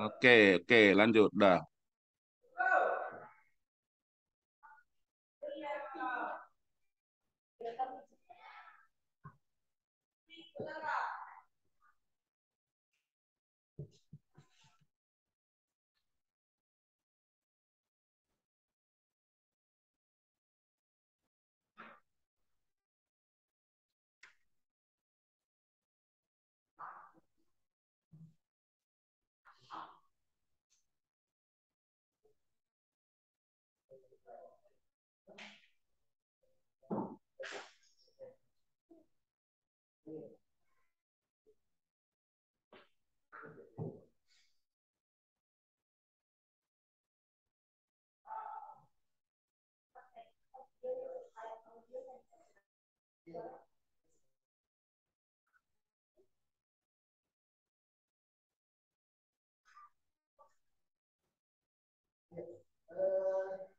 Oke, oke, lanjut dah.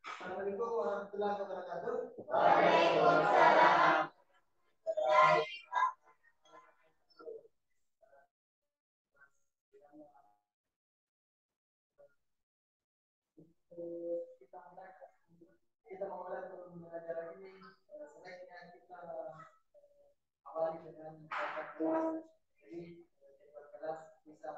Assalamualaikum warahmatullahi wabarakatuh. Waalaikumsalam. Kita mulai pembelajaran ini. Sebaiknya kita awali dengan jadi kelas bisa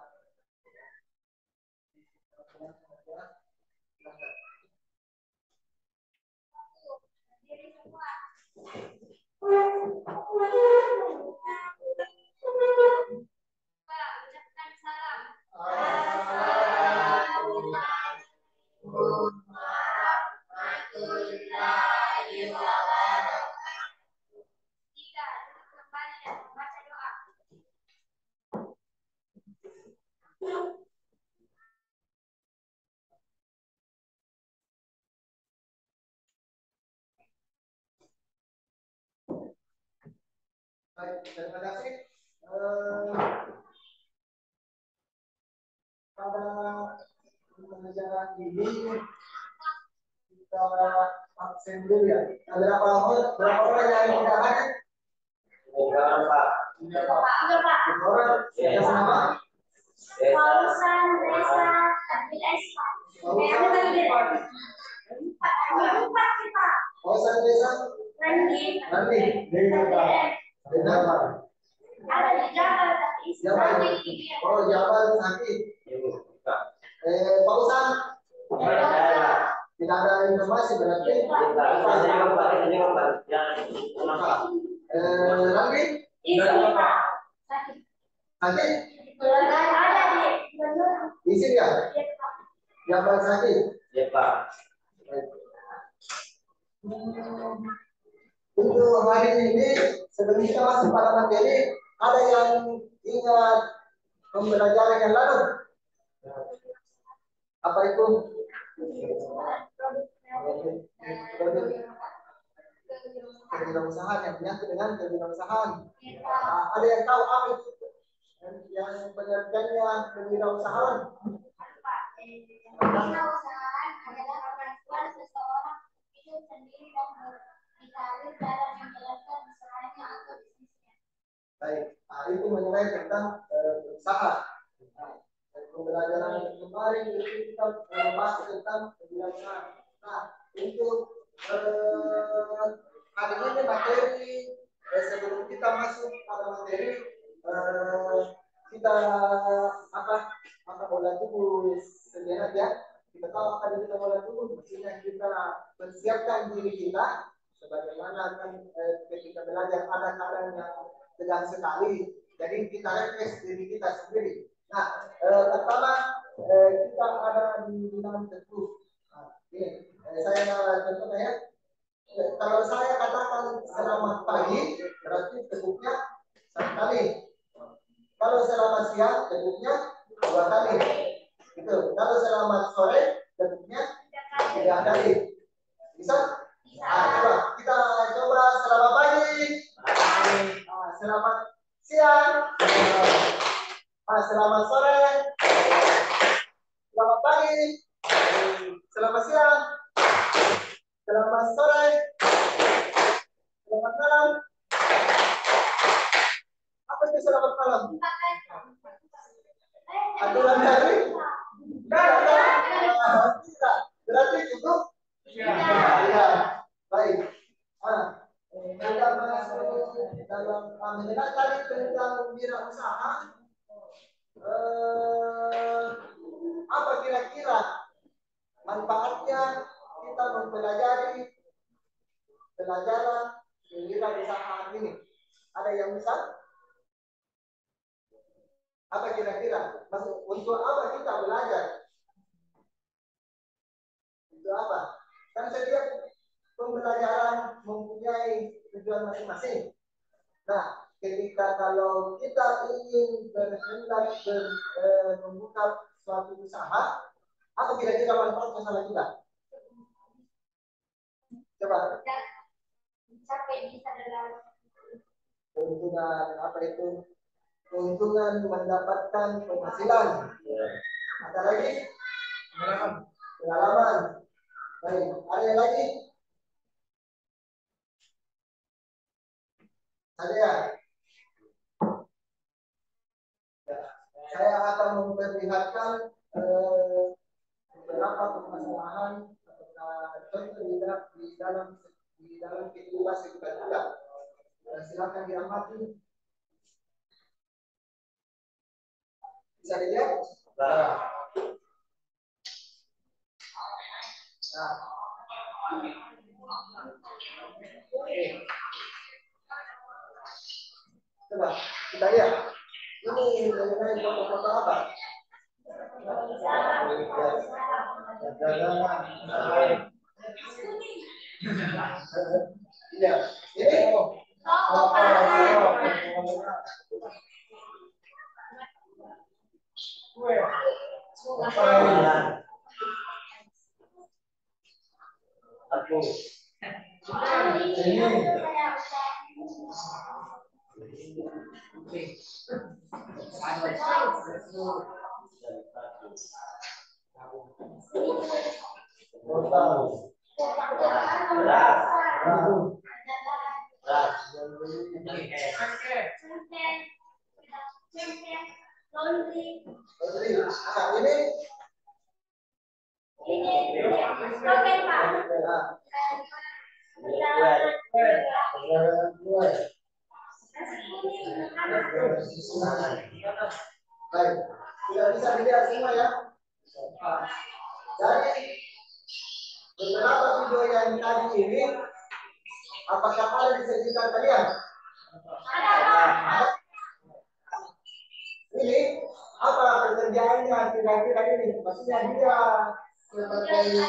baik, terima kasih. Pada pembelajaran ini kita absen dulu ya. Ada berapa orang yang tidak hadir? Bukan, Pak. Tiga orang. Siapa nama? Pausan, Reza, Abdul Esa. Empat kita. Pausan Desa. Randy. Denapa? Ada di Jabal tapi Jabal. Oh, Jabal sakit. Pausan. Tidak ada informasi berarti. Randy. Sakit. Ada di Isi dia. Jabal sakit. Ya, Pak. Untuk hari ini sebelum kita masuk pada materi, ada yang ingat pembelajaran yang lalu? Apa itu? Kewirausahaan yang menyangkut dengan kewirausahaan. Ada yang tahu apa itu? Yang pengertiannya kewirausahaan? Kewirausahaan adalah kemampuan seseorang hidup sendiri dan berkarir dalam menjalankan usahanya atau bisnisnya. Baik, itu mengenai tentang usaha. Pembelajaran kemarin itu kita membahas tentang kewirausahaan. Nah, untuk hari ini materi sebelum kita masuk pada materi kita apa bola tubuh sejenak ya. Kita tahu apa itu bola tubuh, maksudnya kita persiapkan diri kita sebagaimana kan ketika belajar ada keadaan yang tegang sekali, jadi kita refresh diri kita sendiri. Nah, pertama kita ada di dalam teguh. Ini saya contohnya ya. Kalau saya katakan selamat pagi, berarti teguhnya satu kali. Kalau selamat siang, teguhnya dua kali. Gitu. Kalau selamat sore, teguhnya tiga kali. Bisa? Coba kita coba selamat pagi. Selamat siang. Selamat sore. Selamat pagi. Selamat siang. Selamat sore. Selamat malam. Apa itu selamat malam? Aturan dari Apa kira-kira manfaatnya kita mempelajari pelajaran kewirausahaan ini? Ada yang bisa? Apa kira-kira? Untuk apa kita belajar? Untuk apa? Kan setiap pembelajaran mempunyai tujuan masing-masing. Nah, ketika kalau kita ingin berhendak membuka suatu usaha, apa kira-kira manfaatnya sama kita? Coba. Sampai bisa dalam Keuntungan apa itu? Keuntungan mendapatkan penghasilan. Ada lagi? Pengalaman. Baik, ada yang lagi? Ada ya? Saya akan memperlihatkan beberapa permasalahan contoh di dalam kehidupan sekitar. Silakan diamati. Bisa dilihat? Nah. Coba kita lihat. Ini mengenai foto-foto apa? Iya, ini baik, sudah bisa dilihat semua ya. Dari beberapa video yang tadi ini, apakah ada di sekitar kalian? Ada. Ini apa pekerjaannya kira-kira ini? Maksudnya dia sebagai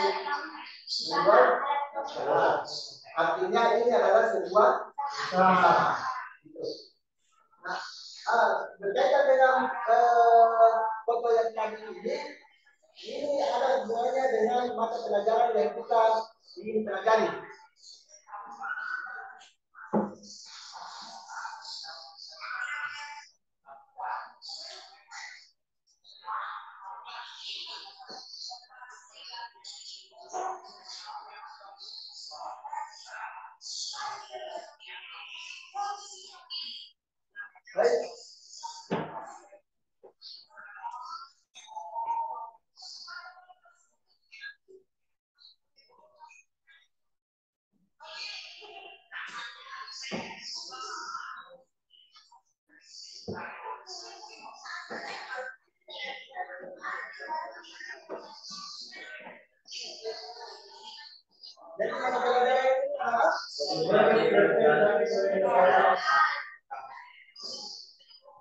artinya ini adalah sebuah usaha. Nah, berkaitan dengan foto yang tadi ini ada hubungannya dengan mata pelajaran yang kita ingin pelajari. Baik. Jadi mata pelajaran ini adalah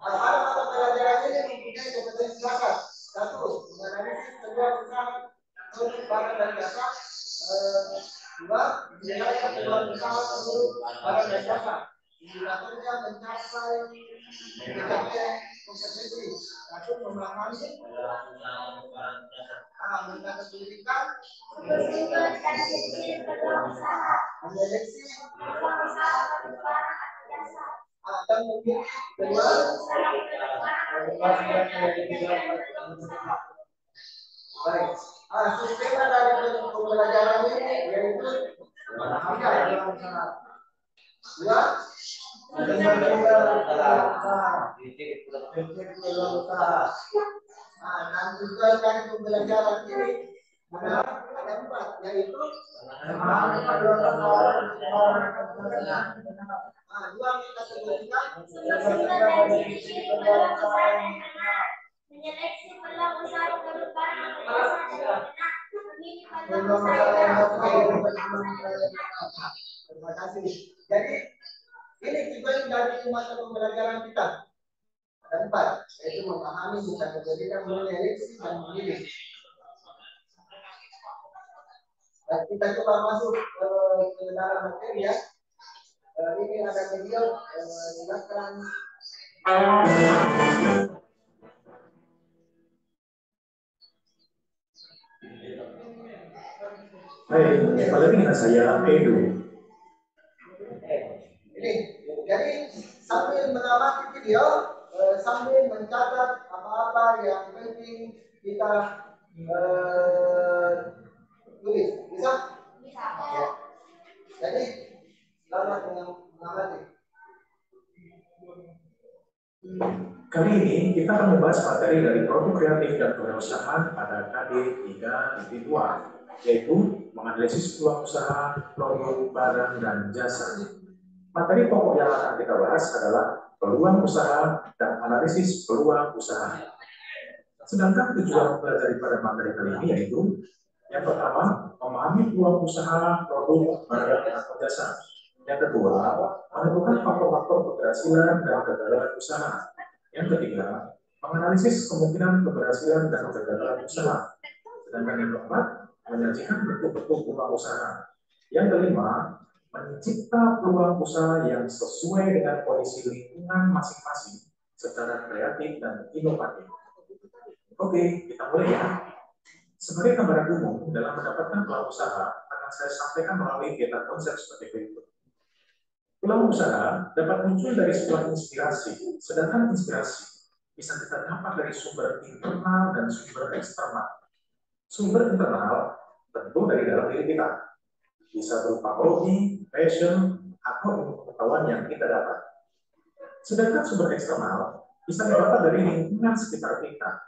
pada mata pelajaran ini mempunyai kompetensi dasar. Satu, menganalisis sebuah usaha produk barang dan jasa. Dua, menilai sebuah usaha produk barang dan jasa. Indikatornya mencapai kompetensi. Satu, memahami mengkategorikan menyeleksi dan memilih kedua baik. Sistem dari pembelajaran ini yaitu dua dan tujuan dari pembelajaran ini ada empat, yaitu dua mengkategorikan menyeleksi peluang usaha berbahan kerjasama dengan memilih peluang Belum usaha terima kasih. Jadi ini tujuan dari mata pembelajaran kita. Ada 4, yaitu memahami, bukan menjadikan, menyeleksi dan memilih. Dan kita coba masuk ke dalam materi ya. Ini ada video menjelaskan. Hai, kembali lagi dengan saya Edu. Ini, jadi sambil mengamati video, sambil mencatat apa-apa yang penting kita tulis, bisa? Ya. Jadi selamat mengamati. Kali ini kita akan membahas materi dari produk kreatif dan kewirausahaan pada KD 3.2, yaitu menganalisis peluang usaha, produk, barang, dan jasa. Materi pokok yang akan kita bahas adalah peluang usaha dan analisis peluang usaha. Sedangkan tujuan mempelajari pada materi kali ini yaitu yang pertama, memahami peluang usaha, produk, barang, atau jasa. Yang kedua, menentukan faktor-faktor keberhasilan dan kegagalan usaha. Yang ketiga, menganalisis kemungkinan keberhasilan dan kegagalan usaha. Sedangkan yang keempat, menyajikan bentuk-bentuk peluang usaha. Yang kelima, mencipta peluang usaha yang sesuai dengan kondisi lingkungan masing-masing secara kreatif dan inovatif. Oke, kita mulai ya. Sebagai gambaran umum, dalam mendapatkan peluang usaha, akan saya sampaikan melalui kegiatan konsep seperti berikut. Peluang usaha dapat muncul dari sebuah inspirasi, sedangkan inspirasi bisa kita dapat dari sumber internal dan sumber eksternal. Sumber internal tentu dari dalam diri kita, bisa berupa hobi, passion, atau ilmu pengetahuan yang kita dapat. Sedangkan sumber eksternal bisa didapat dari lingkungan sekitar kita.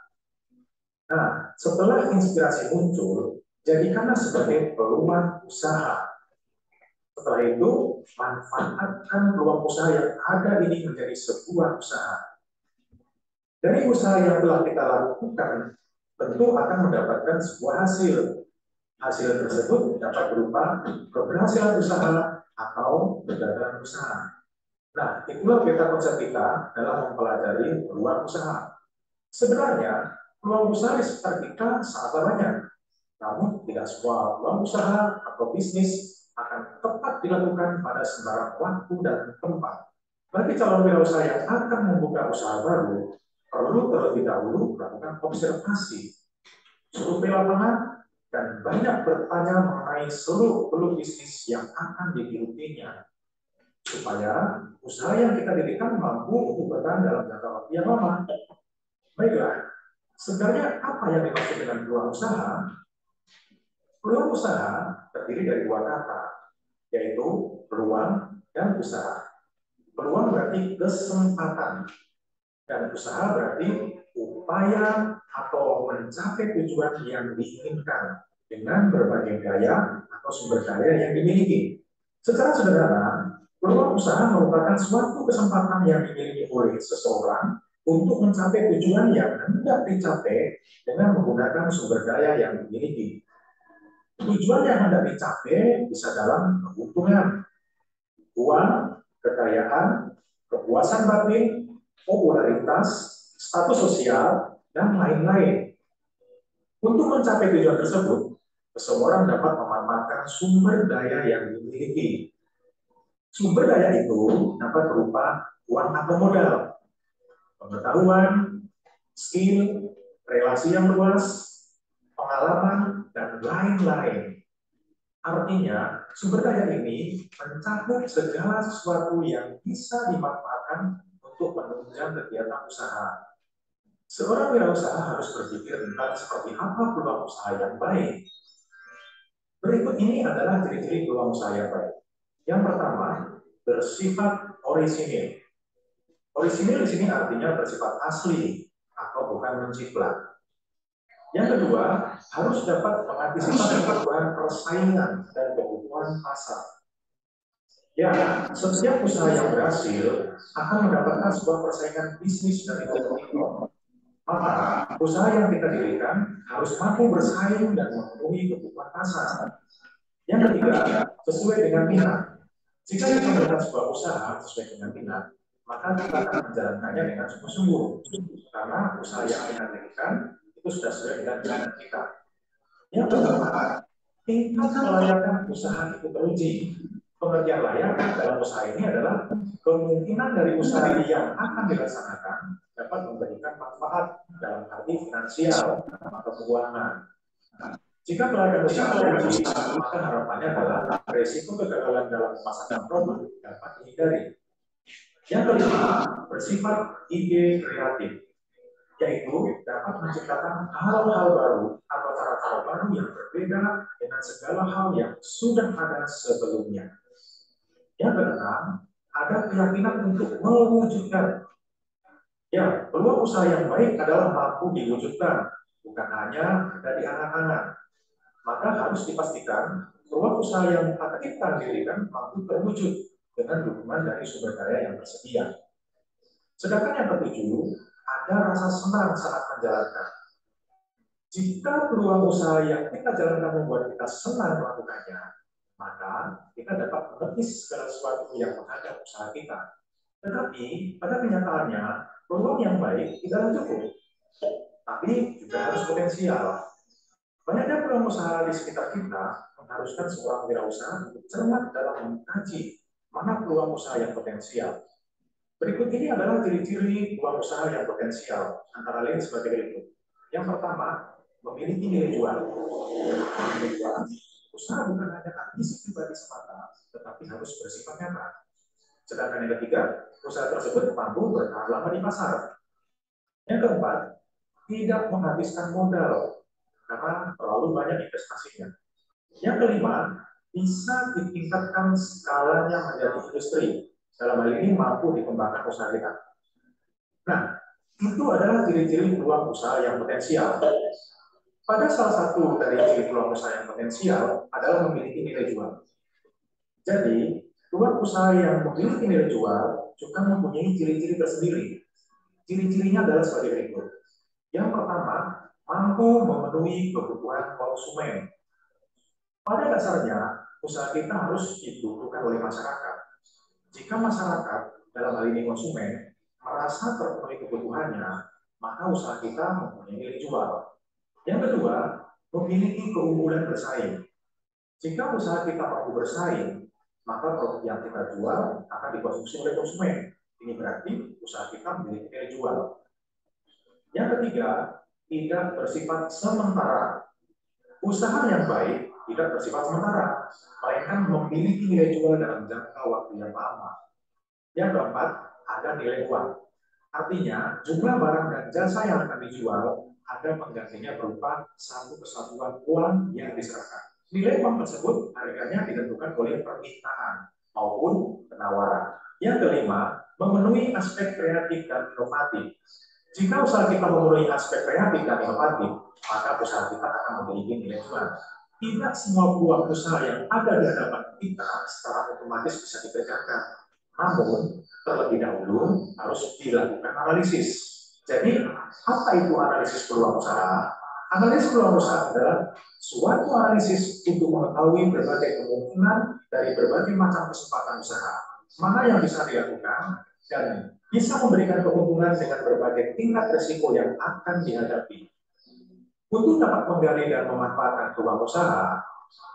Nah, setelah inspirasi muncul, jadikanlah sebagai peluang usaha. Setelah itu, manfaatkan peluang usaha yang ada ini menjadi sebuah usaha. Dari usaha yang telah kita lakukan, tentu akan mendapatkan sebuah hasil. Hasil tersebut dapat berupa keberhasilan usaha atau kegagalan usaha. Nah, itulah peta konsep kita dalam mempelajari peluang usaha. Sebenarnya, peluang usaha di sekitar kita sangat banyak. Namun, tidak semua peluang usaha atau bisnis akan tepat dilakukan pada sembarang waktu dan tempat. Bagi calon wirausaha yang akan membuka usaha baru, perlu terlebih dahulu melakukan observasi, survei lapangan, dan banyak bertanya mengenai seluk-beluk bisnis yang akan digelutinya, supaya usaha yang kita dirikan mampu untuk bertahan dalam jangka waktu yang lama. Baiklah, sebenarnya apa yang dimaksud dengan peluang usaha? Peluang usaha terdiri dari 2 kata, yaitu peluang dan usaha. Peluang berarti kesempatan, dan usaha berarti upaya atau mencapai tujuan yang diinginkan dengan berbagai daya atau sumber daya yang dimiliki. Secara sederhana, peluang usaha merupakan suatu kesempatan yang dimiliki oleh seseorang untuk mencapai tujuan yang hendak dicapai dengan menggunakan sumber daya yang dimiliki. Tujuan yang hendak dicapai bisa dalam keuntungan, uang, kekayaan, kepuasan batin, popularitas, status sosial, dan lain-lain. Untuk mencapai tujuan tersebut, seseorang dapat memanfaatkan sumber daya yang dimiliki. Sumber daya itu dapat berupa uang atau modal, pengetahuan, skill, relasi yang luas, pengalaman, dan lain-lain. Artinya, sumber daya ini mencakup segala sesuatu yang bisa dimanfaatkan untuk menunjang kegiatan usaha. Seorang wirausaha harus berpikir tentang seperti apa peluang usaha yang baik. Berikut ini adalah ciri-ciri peluang usaha yang baik. Yang pertama, bersifat orisinil. Orisinil di sini artinya bersifat asli atau bukan menciplak. Yang kedua, harus dapat mengantisipasi perubahan persaingan dan kebutuhan pasar. Ya, setiap usaha yang berhasil akan mendapatkan sebuah persaingan bisnis dari kompetitor. Maka, usaha yang kita dirikan harus mampu bersaing dan memenuhi kebutuhan pasar. Yang ketiga, sesuai dengan minat. Jika kita melakukan sebuah usaha sesuai dengan minat, maka kita akan menjalankannya dengan sungguh-sungguh. Karena usaha yang kita dirikan itu sudah sesuai dengan minat kita. Yang keempat, tingkat kelayakan usaha itu teruji. Pengertian layak dalam usaha ini adalah kemungkinan dari usaha yang akan dilaksanakan dapat memberikan manfaat dalam arti finansial atau keuangan. Jika kelayakan usaha teruji, maka harapannya adalah resiko kegagalan dalam memasarkan produk dapat dihindari. Yang kelima, bersifat ide kreatif, yaitu dapat menciptakan hal-hal baru atau cara-cara baru yang berbeda dengan segala hal yang sudah ada sebelumnya. Yang keenam, ada keyakinan untuk mewujudkan. Ya, peluang usaha yang baik adalah mampu diwujudkan, bukan hanya ada di angan-angan. Maka harus dipastikan peluang usaha yang akan kita dirikan mampu terwujud dengan dukungan dari sumber daya yang tersedia. Sedangkan yang ketujuh, ada rasa senang saat menjalankan. Jika peluang usaha yang kita jalankan membuat kita senang melakukannya, maka kita dapat menepis segala sesuatu yang menghadap usaha kita. Tetapi pada kenyataannya, peluang yang baik tidaklah cukup, tapi juga harus potensial. Banyaknya peluang usaha di sekitar kita mengharuskan seorang wirausaha untuk cermat dalam mengkaji mana peluang usaha yang potensial. Berikut ini adalah ciri-ciri peluang usaha yang potensial, antara lain sebagai berikut. Yang pertama, memiliki nilai jual. Nilai jual, usaha bukan hanya ambisi pribadi semata, tetapi harus bersifat nyata. Sedangkan yang ketiga, usaha tersebut mampu bertahan lama di pasar. Yang keempat, tidak menghabiskan modal karena terlalu banyak investasinya. Yang kelima, bisa ditingkatkan skalanya menjadi industri. Dalam hal ini mampu dikembangkan usaha kita. Nah, itu adalah ciri-ciri peluang usaha yang potensial. Pada salah satu dari ciri peluang usaha yang potensial adalah memiliki nilai jual. Jadi, peluang usaha yang memiliki nilai jual juga mempunyai ciri-ciri tersendiri. Ciri-cirinya adalah sebagai berikut. Yang pertama, mampu memenuhi kebutuhan konsumen. Pada dasarnya, usaha kita harus dibutuhkan oleh masyarakat. Jika masyarakat, dalam hal ini konsumen, merasa terpenuhi kebutuhannya, maka usaha kita mempunyai nilai jual. Yang kedua, memiliki keunggulan bersaing. Jika usaha kita mampu bersaing, maka produk yang kita jual akan dikonsumsi oleh konsumen. Ini berarti usaha kita memiliki nilai jual. Yang ketiga, tidak bersifat sementara. Usaha yang baik tidak bersifat sementara, melainkan memiliki nilai jual dalam jangka waktu yang lama. Yang keempat, ada nilai uang. Artinya, jumlah barang dan jasa yang akan dijual ada penggantinya berupa satu kesatuan uang yang diserahkan. Nilai uang tersebut harganya ditentukan oleh permintaan maupun penawaran. Yang kelima, memenuhi aspek kreatif dan inovatif. Jika usaha kita memenuhi aspek kreatif dan inovatif, maka usaha kita akan memiliki nilai jual. Tidak semua peluang usaha yang ada di hadapan kita secara otomatis bisa dikerjakan. Namun, terlebih dahulu harus dilakukan analisis. Jadi, apa itu analisis peluang usaha? Analisis peluang usaha adalah suatu analisis untuk mengetahui berbagai kemungkinan dari berbagai macam kesempatan usaha. Mana yang bisa dilakukan dan bisa memberikan keuntungan dengan berbagai tingkat risiko yang akan dihadapi. Untuk dapat menggali dan memanfaatkan peluang usaha,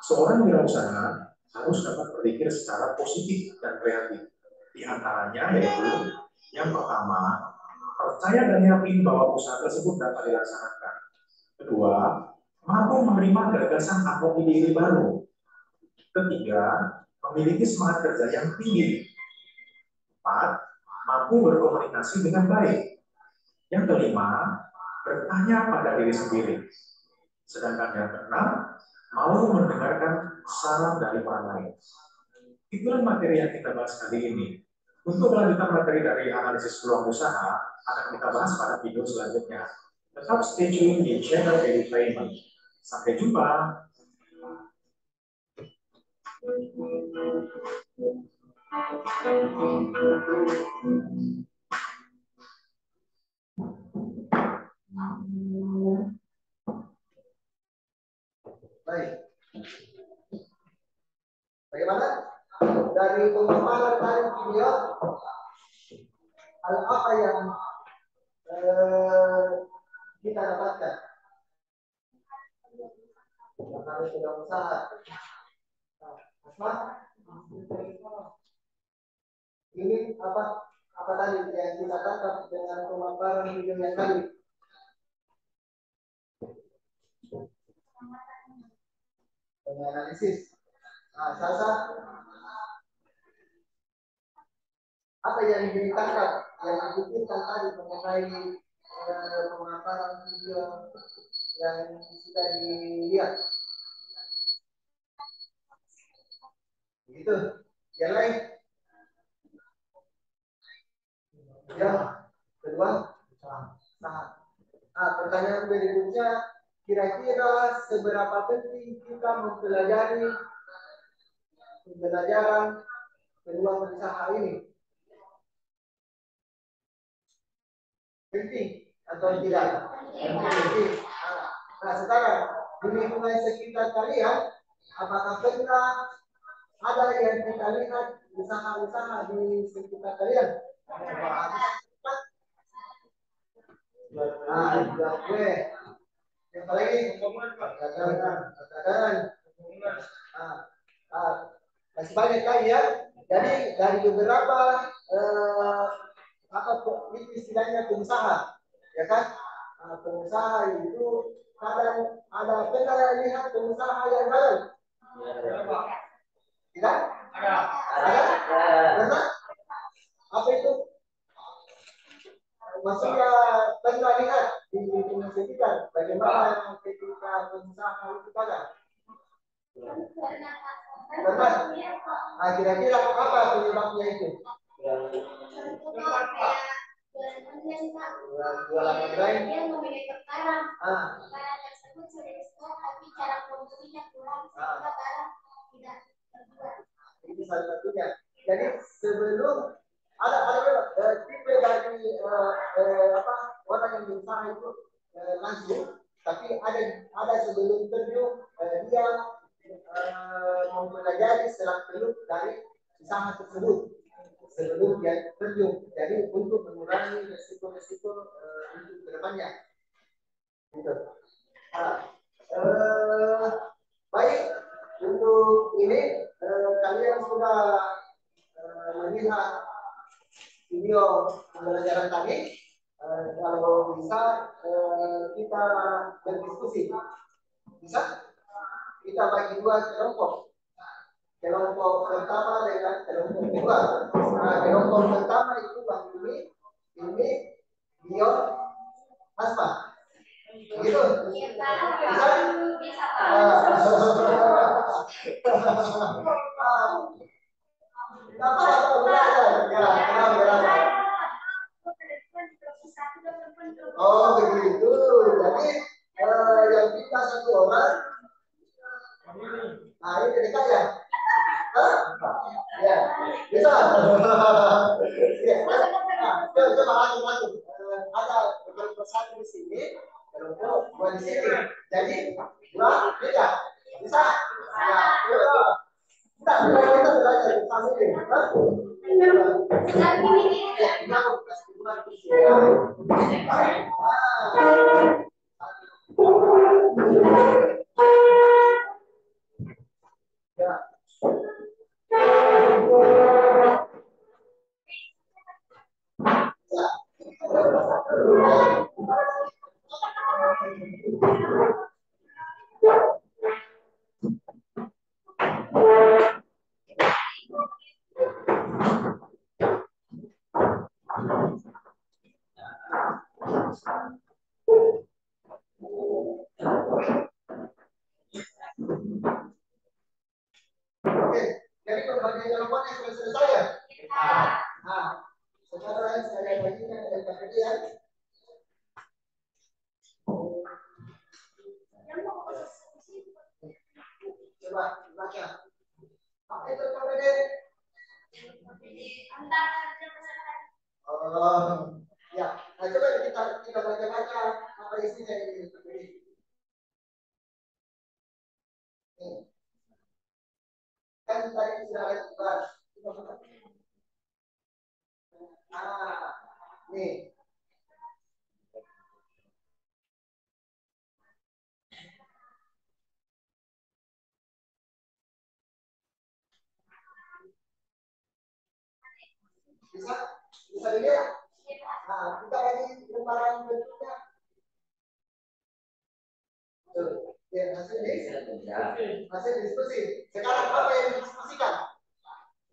seorang wirausaha harus dapat berpikir secara positif dan kreatif. Di antaranya yaitu yang pertama, percaya dan yakin bahwa usaha tersebut dapat dilaksanakan. Kedua, mampu menerima gagasan atau ide-ide baru. Ketiga, memiliki semangat kerja yang tinggi. Empat, mampu berkomunikasi dengan baik. Yang kelima, bertanya pada diri sendiri. Sedangkan yang keenam, mau mendengarkan saran dari orang lain. Itulah materi yang kita bahas kali ini. Untuk melanjutkan materi dari analisis peluang usaha, akan kita bahas pada video selanjutnya. Tetap stay tune di channel Edutainment. Sampai jumpa. dari pemaparan tadi video, hal apa yang kita dapatkan? Kami sudah usaha. Ini apa tadi yang kita tangkap dengan pemaparan video yang tadi? Analisis. Nah, Sasa, apa yang ditangkap, yang dipikirkan tadi mengenai pemaparan video yang sudah dilihat? Begitu. Yang lain? Yang kedua, saham. Pertanyaan berikutnya, kira-kira seberapa penting kita mempelajari pembelajaran kedua berusaha ini? Penting atau tidak? Penting. Nah, sekarang di lingkungan sekitar kalian, apakah pernah ada yang kita lihat usaha-usaha di sekitar kalian? Juga gue. Yang lagi, masih banyak kan ya. Jadi dari beberapa itu istilahnya pengusaha, ya kan? Pengusaha itu kadang ada pernah lihat pengusaha yang halal? Tidak? Ada? Pernah? Apa itu? Maksudnya pernah lihat di lingkungan sekitar bagaimana ketika pengusaha itu kadang? Pernah? Nah, kira-kira apa penyebabnya itu? Jualan online. Dia memiliki perkara. Barang tersebut sudah di-stok, tapi cara produksinya kurang sehingga barang tidak terjual. Itu salah satunya. Jadi sebelum ada tipe dari orang yang berusaha itu langsung, tapi ada sebelum terjun dia mempelajari selak-beluk dari usaha tersebut sebelum dia terjun. Jadi untuk mengurangi resiko-resiko untuk kedepannya. Gitu. Baik, untuk ini kalian sudah melihat video pembelajaran tadi. Kalau bisa kita berdiskusi, bisa kita bagi dua kelompok. Kelompok pertama dengan kelompok kedua. Kelompok pertama itu Bang ini Dio, Asma. Gitu. Bisa? Oh begitu. Jadi yang kita satu orang. Nah ini dekat ya. Ya, bisa. Coba masuk. Ada kelompok satu di sini, kelompok dua di sini. Jadi dua beda. Bisa? Ya, kita belajar sama ini. Ya. Oke, jadi berbagai jawabannya sudah selesai ya? Nah, sekarang saya bagikan dari kalian. Coba baca. Apa itu KPD? Oh, ya. Nah, coba kita baca apa isinya ini KPD. Kan tadi sudah ada Nah, nih. Bisa? Bisa dilihat? Nah, kita lagi lembaran berikutnya. Ya, hasil diskusi. Sekarang apa yang didiskusikan?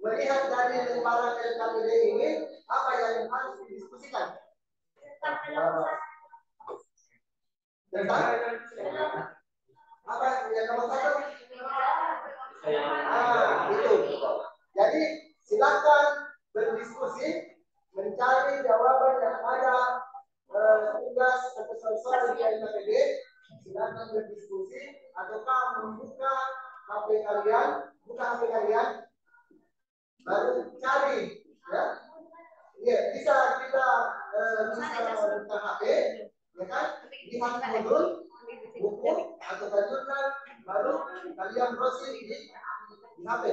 Melihat dari lembaran LKPD ini, apa yang harus didiskusikan? Tentang apa yang nomor satu? Itu. Jadi silakan berdiskusi, mencari jawaban yang ada tugas atau soal di LKPD. Silakan berdiskusi ataukah membuka HP kalian, buka HP kalian, baru cari, ya. Iya, bisa kita bisa buka HP, ya kan? Lihat modul, buku atau jurnal, baru kalian browsing di HP.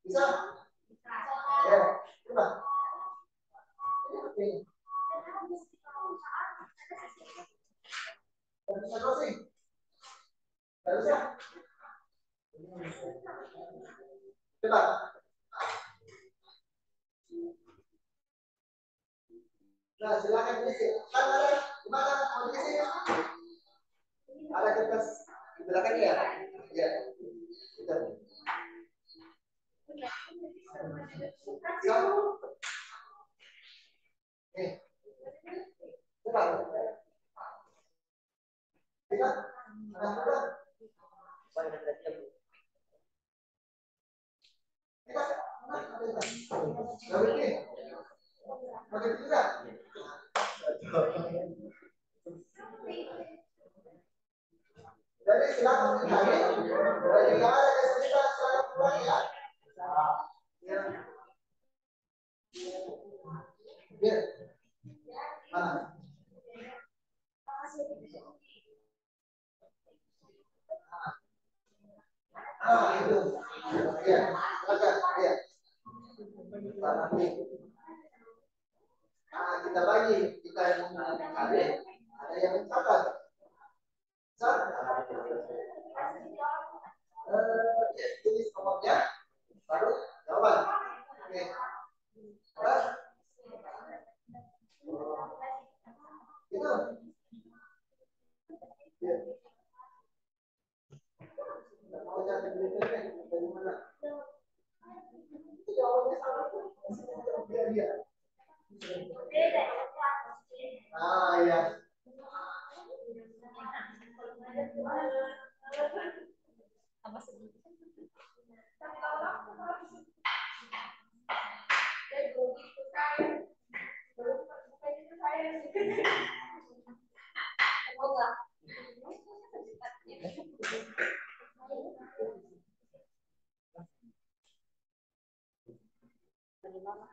Bisa? Ya, coba. Ini bisa browsing? Tidak bisa? Coba. Nah, silakan isi. Kan ada gimana mau diisi? Ada kertas di belakang ya? Ya. Kita. Nih. Coba. Bisa? Nah, coba. Jadi silakan dicari, jika ada kesulitan silakan pulang ya. Ya. Mana? Itu. Ya, silakan. Ya. Nah, kita bagi, kita yang mencari, ada yang mencatat. Tulis nomornya, baru jawaban. Oke. Gitu. Ya. Mau cari berikutnya, bagaimana? Jawabannya sama. Dia. Ah, ya. Gimana?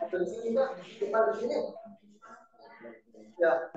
Di sini enggak? Di sini. Ya.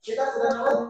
Kita sudah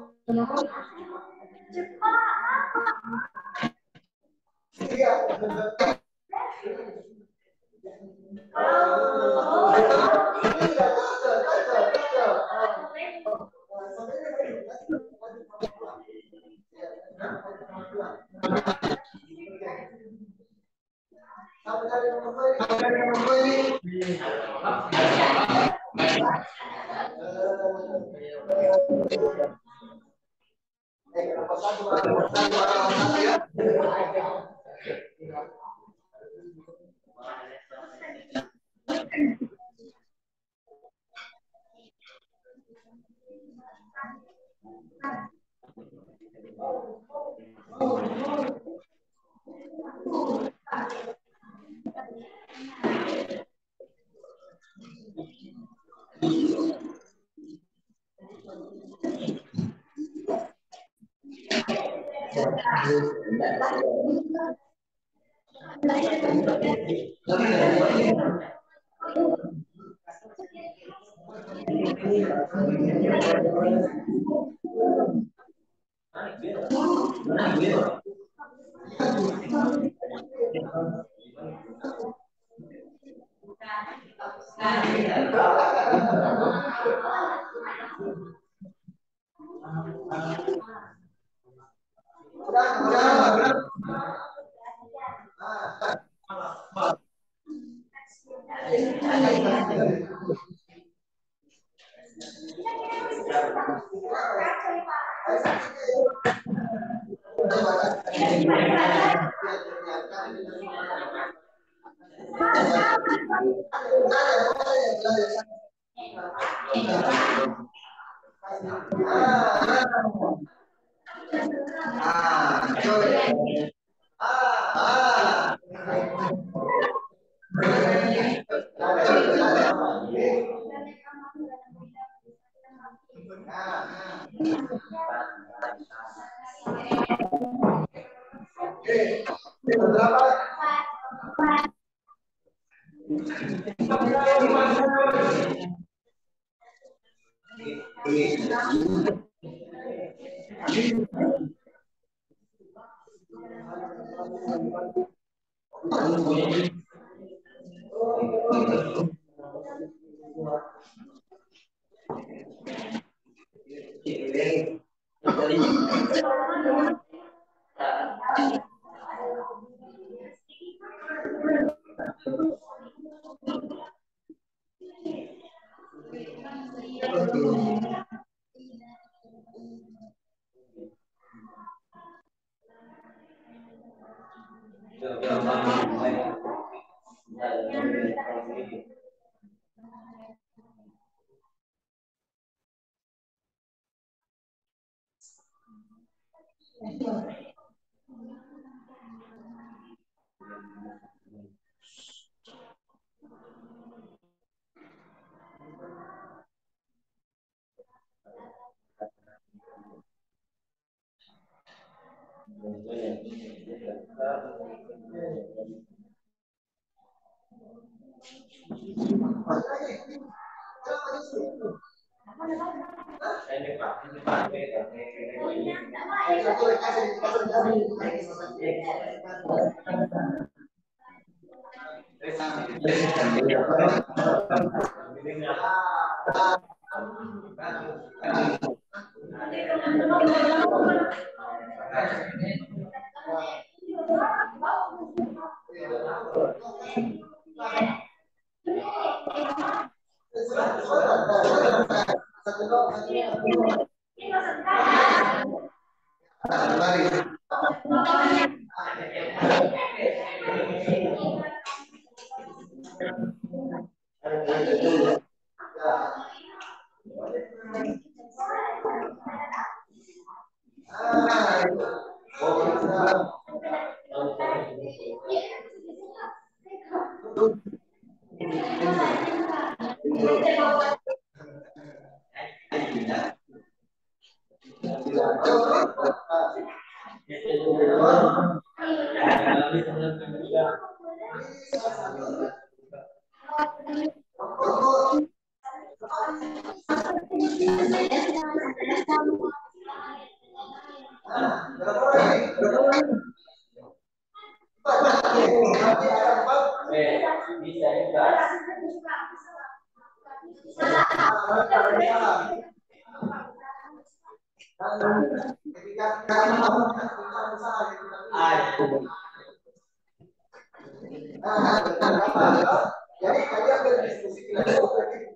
Jadi kalian berdiskusi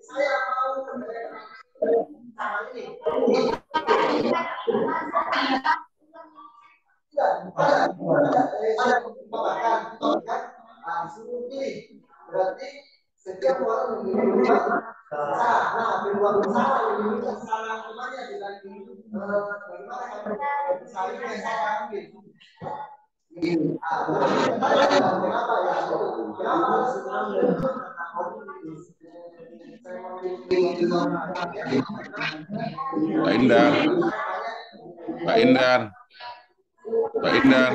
saya mau sama ini. Suruh pilih. Berarti setiap orang memiliki usaha. Nah, peluang usaha yang dimiliki salah rumahnya dibanding bagaimana kalau usaha ini yang saya ambil. Kenapa ya? Kenapa harus Pak Indar, Pak Indar, Pak Indar.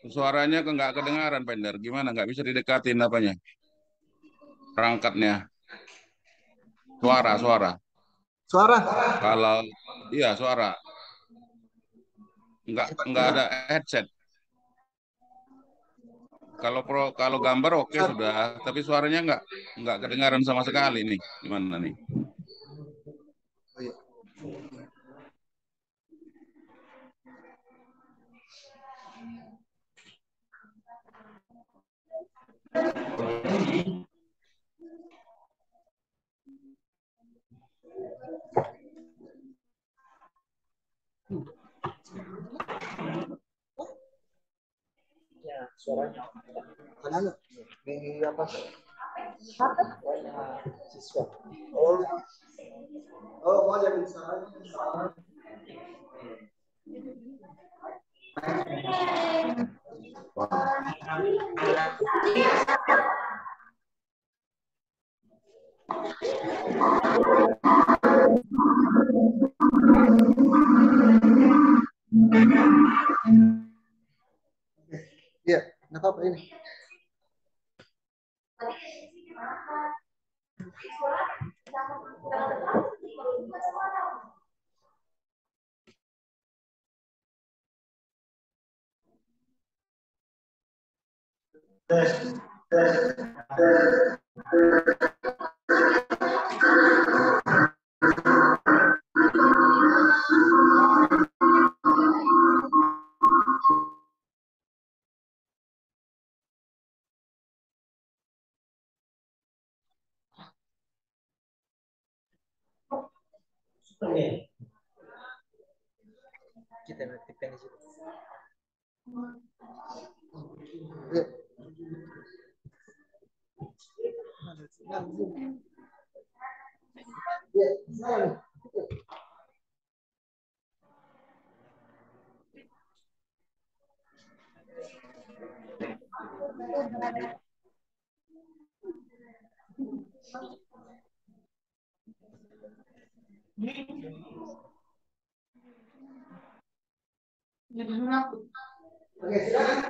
Suaranya nggak kedengaran, Pak Indar. Gimana? Nggak bisa didekatin apanya? Perangkatnya. Suara. Kalau iya suara. Nggak ada headset. Kalau gambar oke sudah, tapi suaranya nggak kedengaran sama sekali nih. Gimana nih? Ya, suaranya mana di apa? Siswa. Oh, mau jadi suaranya. Iya, nggak apa-apa ini. Kita aktifkan di situ. Oke, silakan.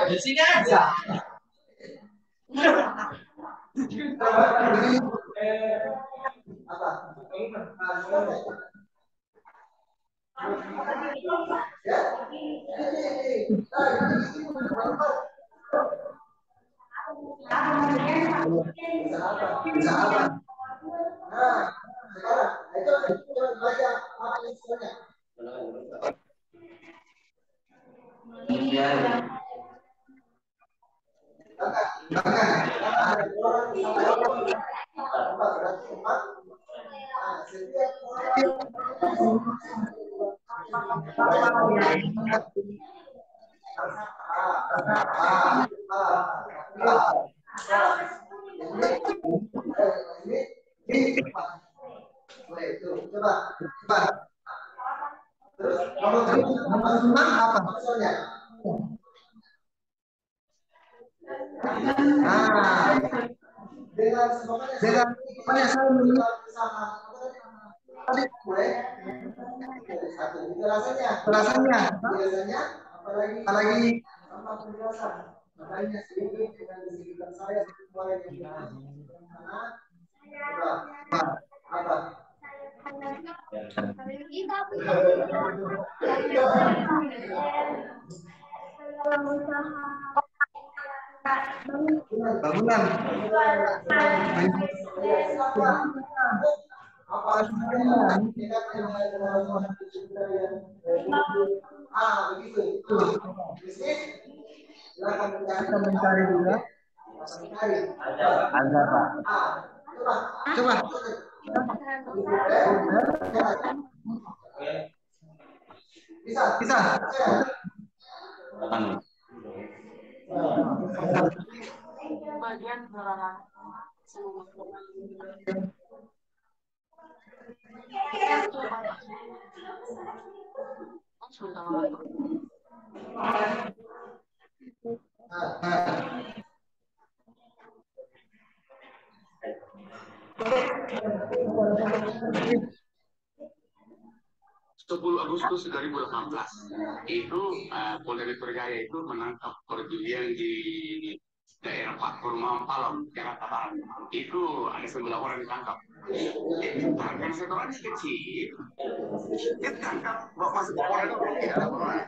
Di sini aja. Apa? Ya, bisa apa? Bisa apa? Nah, sekarang itu baca apa istilahnya? Setiap coba. Terus nomor 6 apa maksudnya? Nah, dengan semuanya saya melihat bersama satu itu rasanya biasanya apalagi sama penjelasan makanya sedikit dengan disebutkan saya semua yang apa bangunan apa begitu silakan mencari juga ada Pak coba bisa bagian Agustus 2018 itu Polda Metro Jaya itu menangkap perjudian di daerah Pakor Mampalong, Jakarta Barat. Itu ada 9 orang ditangkap. Karena satu orang kecil, dia ditangkap, bawa masuk ke Polda itu tidak ada orang.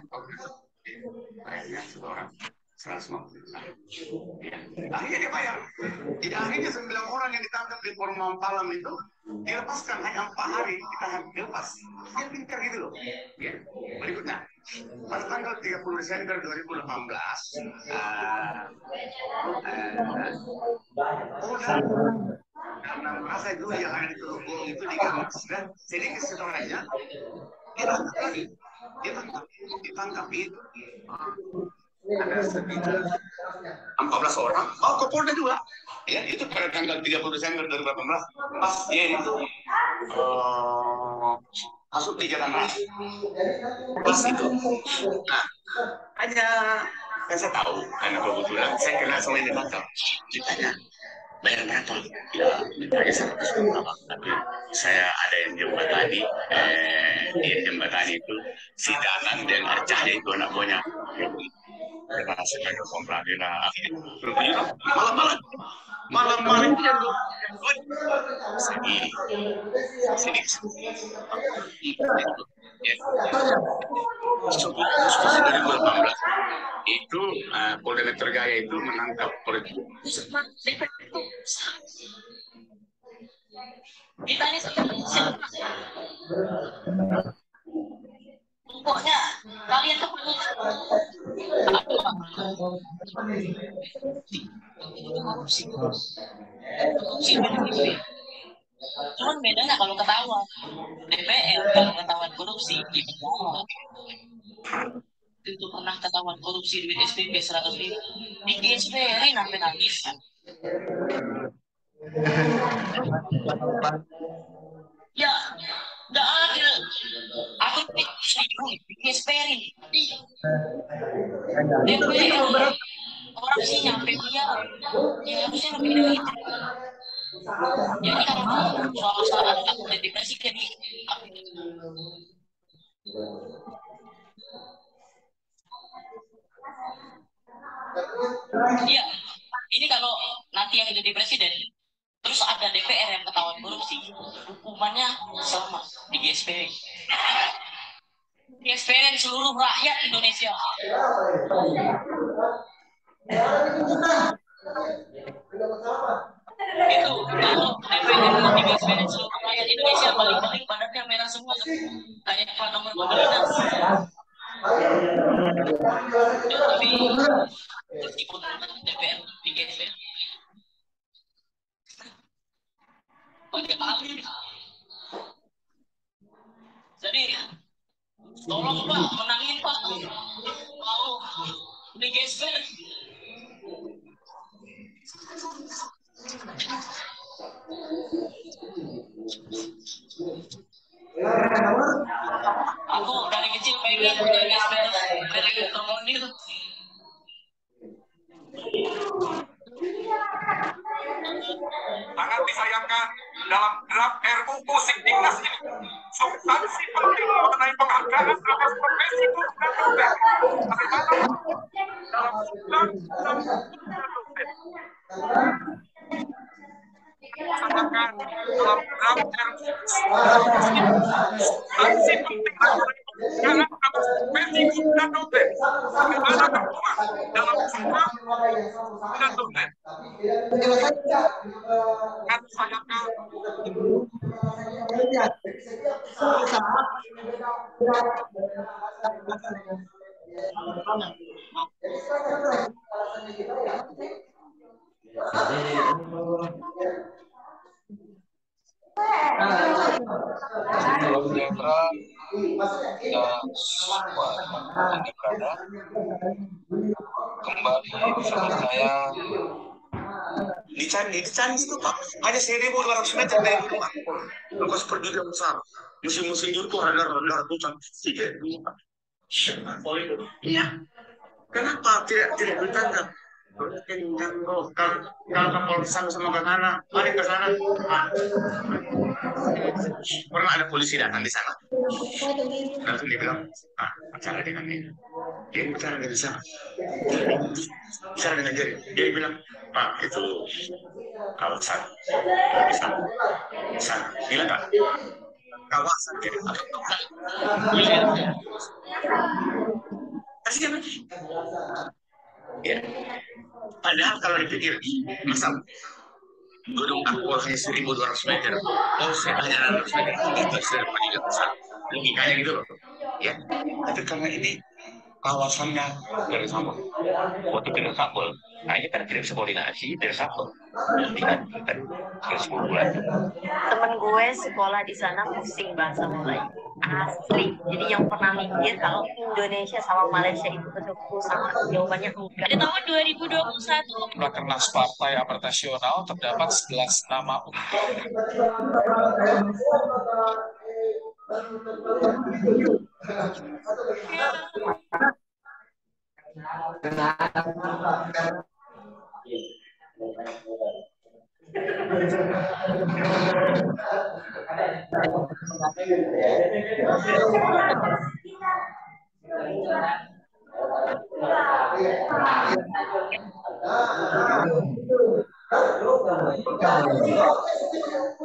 Bayarnya 1 orang 150 juta. Ya. Akhirnya dia bayar. Jadi akhirnya 9 orang yang ditangkap di Pakor Mampalong itu dilepaskan hanya 4 hari kita lepas. Dia pintar gitu loh. Ya. Berikutnya, pada tanggal 30 Desember 2018, karena merasa itu yang ada di Teluk itu digamas dan sedikit setelahnya ditangkap itu ada sekitar 14 orang bawa ke Polda juga ya itu pada tanggal 30 Desember 2018 pas dia itu masuk 3 tanggal pas itu nah hanya saya tahu karena kebetulan saya kenal sama ini tangkap ditanya bayar berapa? Ya, ditanya 100 juta Bang. Tapi saya ada yang jembatani, yang jembatani itu si Danang dan Arcahnya itu anak buahnya. Kita sebagai pembelajaran malam itu yang sini Agustus 2018 itu Polda Metro Jaya itu menangkap pokoknya kalian tuh cuman bedanya kalau ketahuan DPR kalau ketahuan korupsi itu pernah ketahuan korupsi duit SPP 100 ribu di GSPR sampai nangis ya nggak adil aku di GSPR DPR orang sih nyampe dia ya harusnya lebih dari itu jadi kalau soal aku jadi presiden iya ini kalau jadi presiden, terus ada DPR yang ketahuan korupsi, hukumannya sama di GSPR. GSPR seluruh rakyat Indonesia. Itu kalau DPR di GSPR seluruh rakyat Indonesia balik-balik badannya merah semua, kayak plat nomor mobil dinas. Tapi meskipun DPR di GSPR pakai ahli. Jadi tolong Pak, menangin Pak. Mau digeser. Aku dari kecil pengen geser dari termonir. Sangat disayangkan dalam draft RUU Sikdiknas ini substansi penting mengenai penghargaan atas profesi guru dan dosen. Bagaimana dalam draft substansi penting mengenai penghargaan atas profesi guru dan dosen. Bagaimana tertuang dalam semua dan dosen. Kan sayangkan Salam sejahtera dan semua teman-teman yang berada kembali bersama saya di Candi itu Pak, hanya 1.200 meter dari rumah. Lokasi perjudian besar. Musim-musim judi itu harga ratusan tiket. Iya. Kenapa tidak ditangkap? Kalau kapal sama ke sana, mari ke sana. Pernah ada polisi datang di sana. Langsung dia bilang, bicara dengan ini. Dia bicara dengan sana. Bicara dengan jari. Dia bilang, Pak, itu kawasan. Sana. Gila Pak? Kawasan. Kasihan lagi. Ya. Padahal kalau dipikir, masa gedung Akpol hanya 1.200 meter, saya hanya 600 meter, itu sudah paling besar. Logikanya gitu loh. Ya. Tapi karena ini kawasannya dari Sabul, waktu tidak Sabul, nah ini kan tidak bisa koordinasi, tidak Sabul. Nanti kan terus 10 bulan. Temen gue sekolah di sana pusing bahasa Melayu asli. Jadi yang pernah mikir kalau Indonesia sama Malaysia itu betul-betul sama, jawabannya enggak. Di tahun 2021 Rakernas Partai Amanat Nasional terdapat 11 nama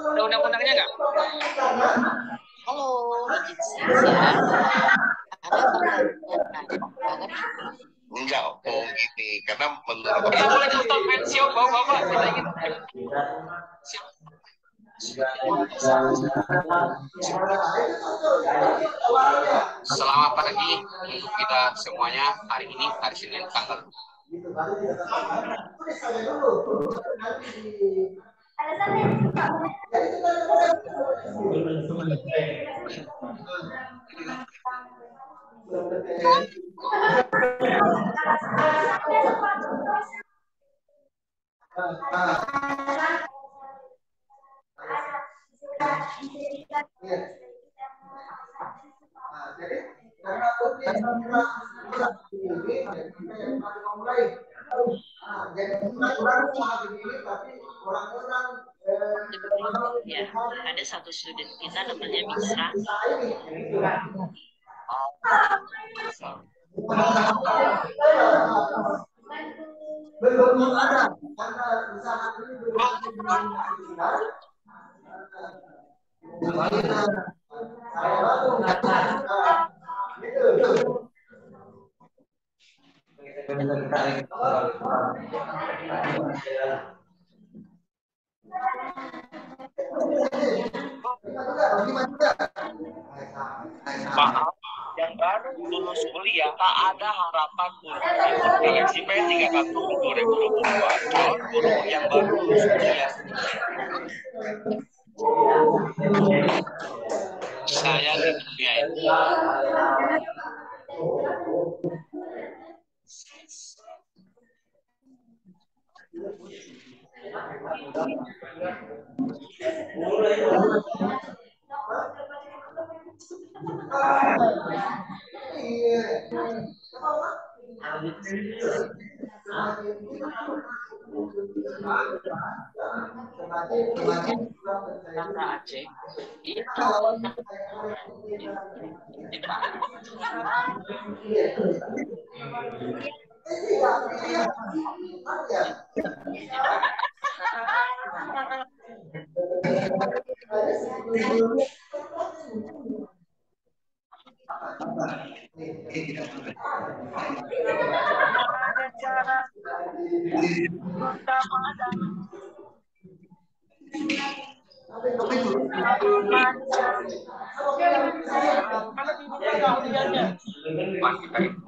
Ada undang-undangnya nggak? halo, Indonesia enggak gini, karena menurut Ya boleh nonton pensiun bapak-bapak, kita ingin. Selamat pagi untuk kita semuanya. Hari ini hari Senin tanggal ya, ada satu student kita namanya Misra. Belum ada. Maaf, yang baru lulus kuliah tak ada harapan untuk ikut seleksi P3K 2022. Calon guru yang baru lulus kuliah. Saya dibiayain. Kata Aceh itu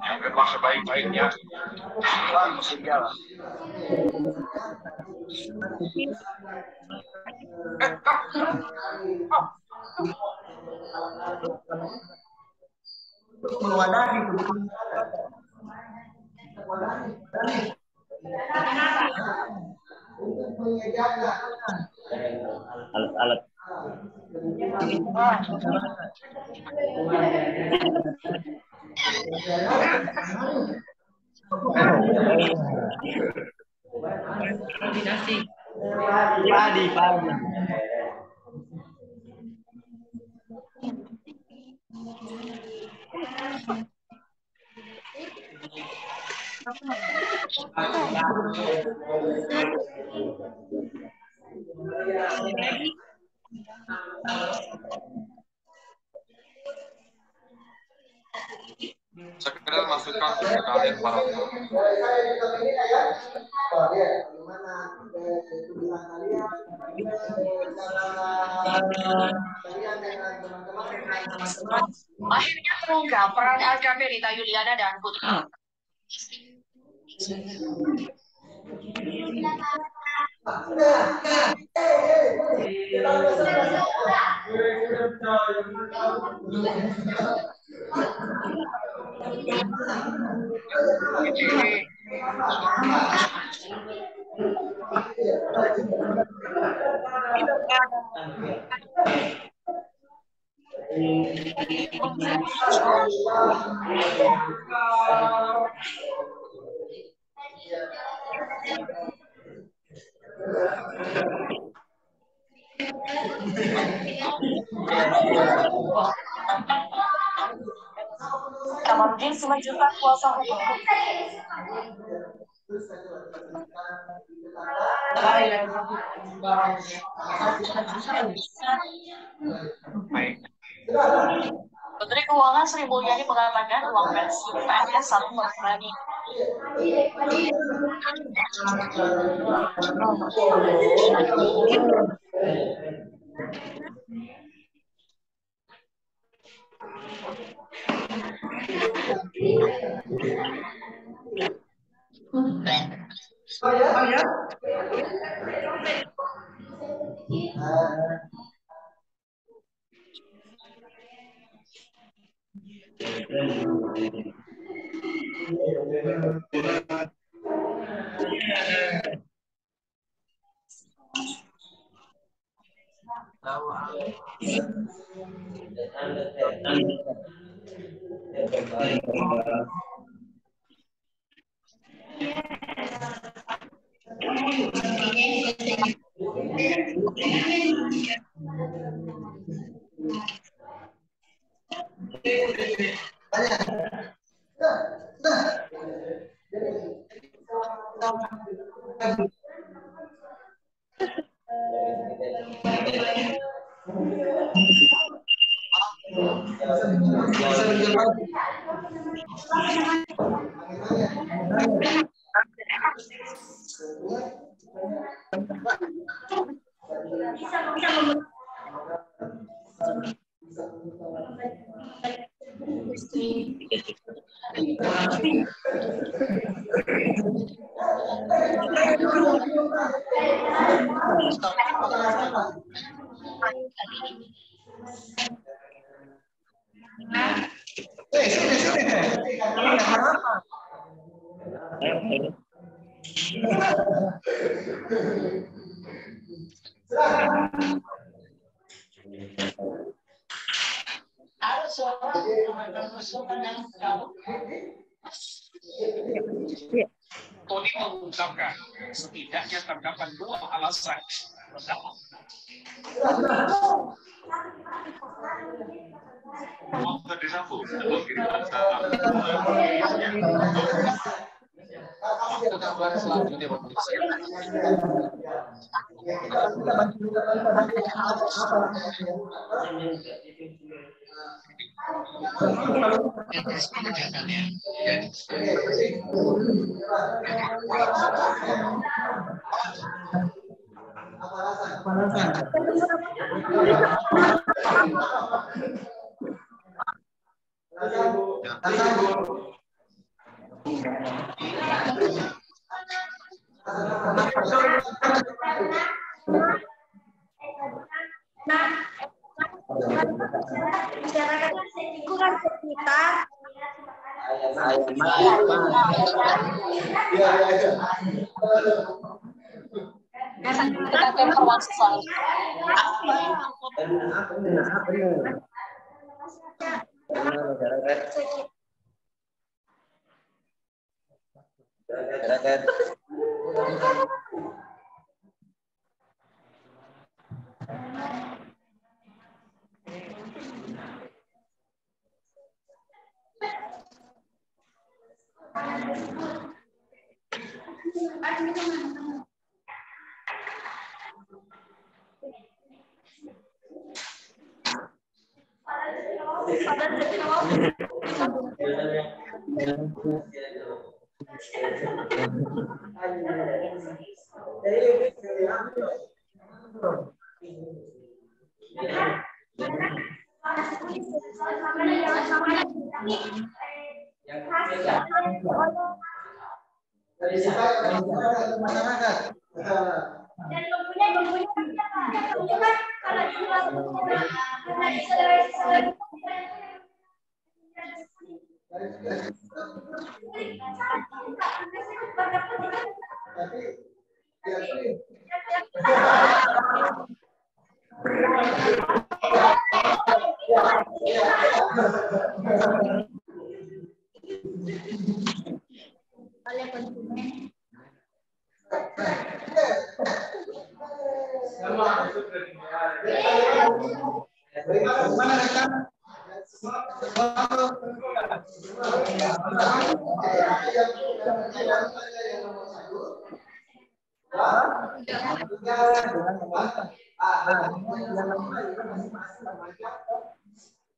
Memang sebaik-baiknya Tuhan mesti jalan. Alat-alat. Padi. Sekedar masukan untuk kalian para Akhirnya terungkap peran AKP Rita Yuliana dan Putra. Kamardin selanjutnya kuasa hukum. Menteri Keuangan Sri Mulyani mengatakan uang pensiun PNS satu membebani. Tony mengungkapkan setidaknya terdapat 2 alasan. Waktu disapu, selanjutnya lingkungan sekitar. Kita informasi soal dan mempunyai oleh konsumen.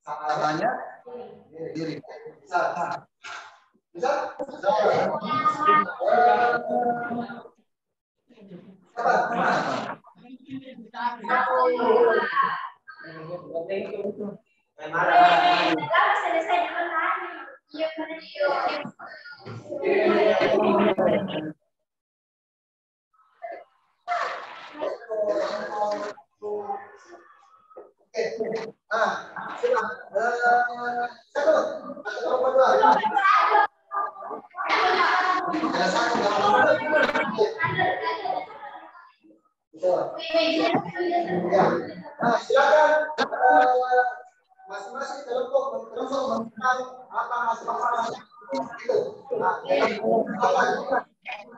Caranya diri. Silakan masing-masing kelompok mengatakan apa masalah itu.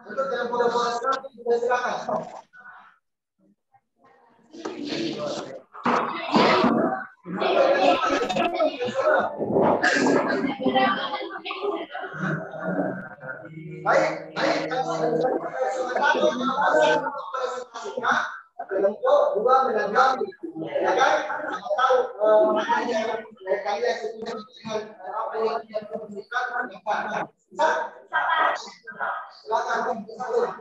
Untuk dalam kolaborasi kita silakan. Baik. Kelompok 2 menanggapi Ya kan? Tahu maknanya kalian setuju dengan apa yang dia tunjukkan apa? Silakan satu.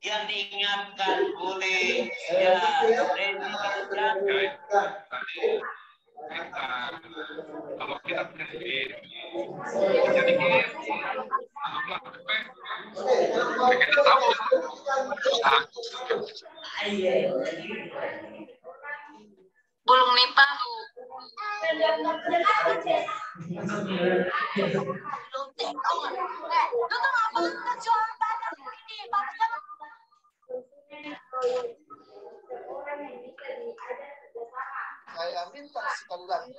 Yang diingatkan oleh ya kalau kita punya duit, kita tahu. Belum nih Pak. Saya minta sekali lagi,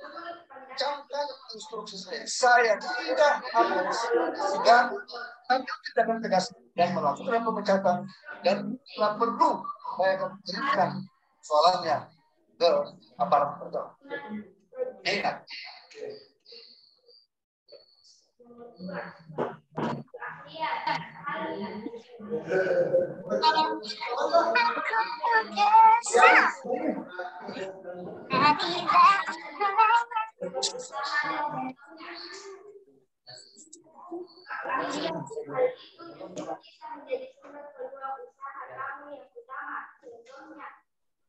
camkan instruksi saya tidak harus sehingga nanti tidak akan tegas dan melakukan pemecatan dan tidak perlu saya akan berikan soalannya ke aparat penegak. Ingat.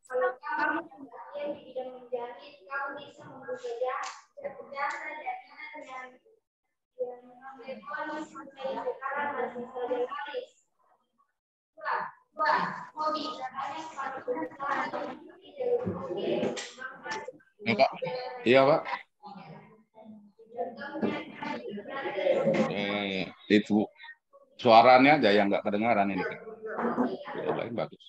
Kalau kamu yang di bidang menjahit, kamu bisa membuka jasa jaminan yang mengambil polis sampai sekarang masih saja laris. Dua, hobi. Pak. Iya, Pak. Itu suaranya aja yang nggak kedengaran ini. Yang lain bagus.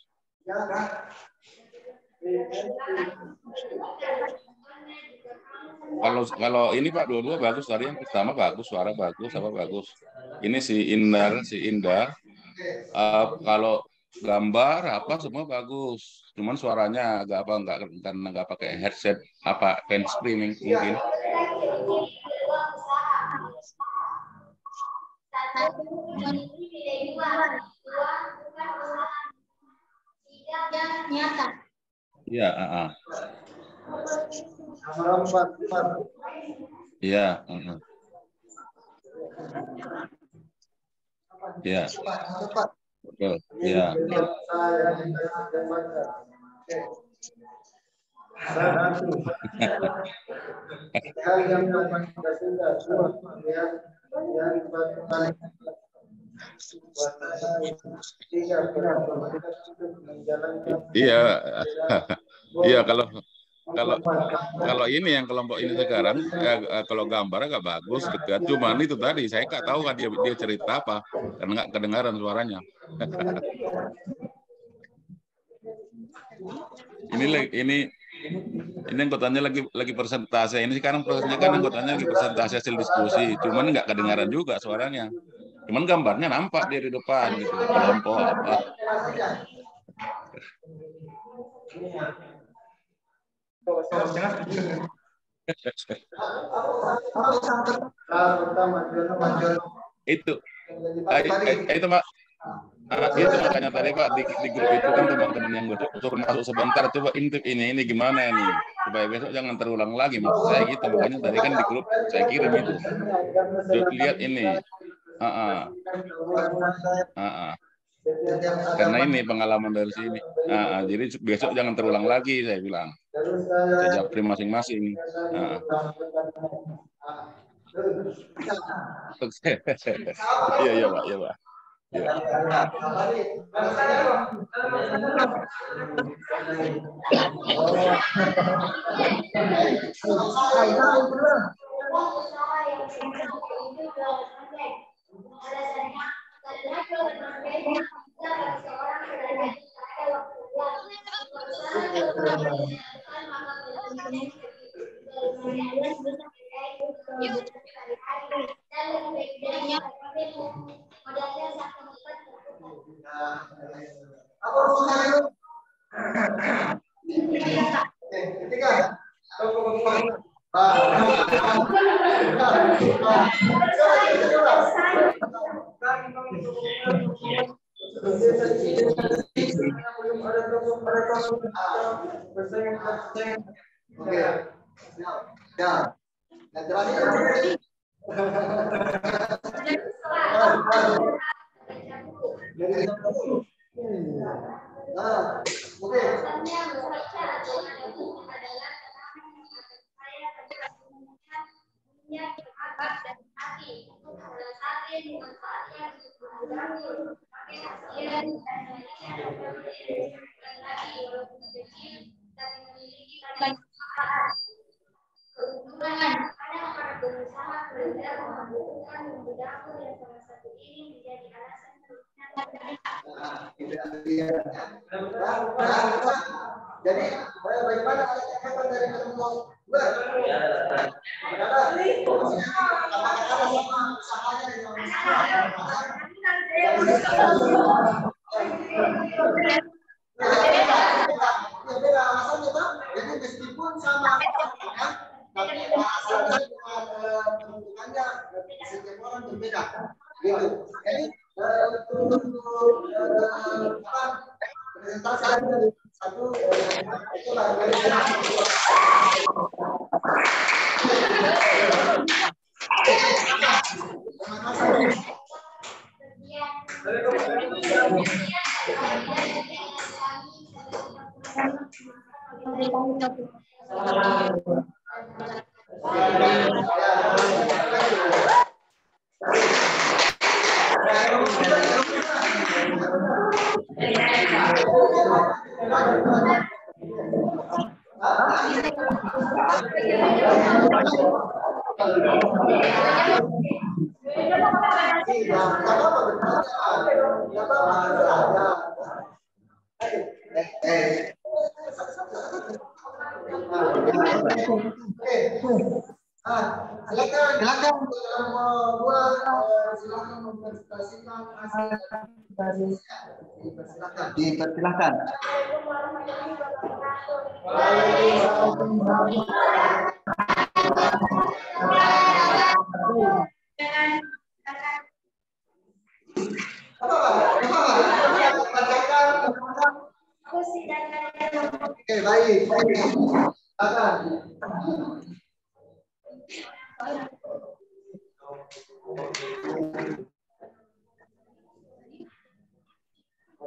Kalau ini Pak dua-dua bagus, tadi yang pertama bagus, suara bagus, apa bagus. Ini si Indah. Kalau gambar apa semua bagus, cuman suaranya agak apa karena nggak pakai headset apa handsfree mungkin. Iya, iya, iya. Betul, ya. Iya, iya kalau ini yang kelompok ini sekarang kalau gambarnya nggak bagus dekat, cuman itu tadi saya nggak tahu kan dia cerita apa karena nggak kedengaran suaranya. ini anggotanya lagi persentase. Ini sekarang prosesnya kan anggotanya lagi persentase hasil diskusi, cuman nggak kedengaran juga suaranya. Cuman gambarnya nampak dia di depan gitu, kelompok apa. Itu Pak. Itu makanya tadi Pak di grup itu kan teman-teman yang turun masuk sebentar, coba intip ini gimana ini supaya besok jangan terulang lagi, maksud saya gitu. Makanya tadi kan di grup saya kirim itu, lihat ini. Karena ini pengalaman dari sini. Jadi besok jangan terulang lagi, saya bilang. Saya japri masing-masing. Iya Pak, iya Pak. Ya. Jadi bagaimana hebat dari ketemu jadi meskipun sama tapi bahasanya peruntukannya setiap orang berbeda gitu. Jadi presentasi satu itu dipersilahkan. Oke, baik.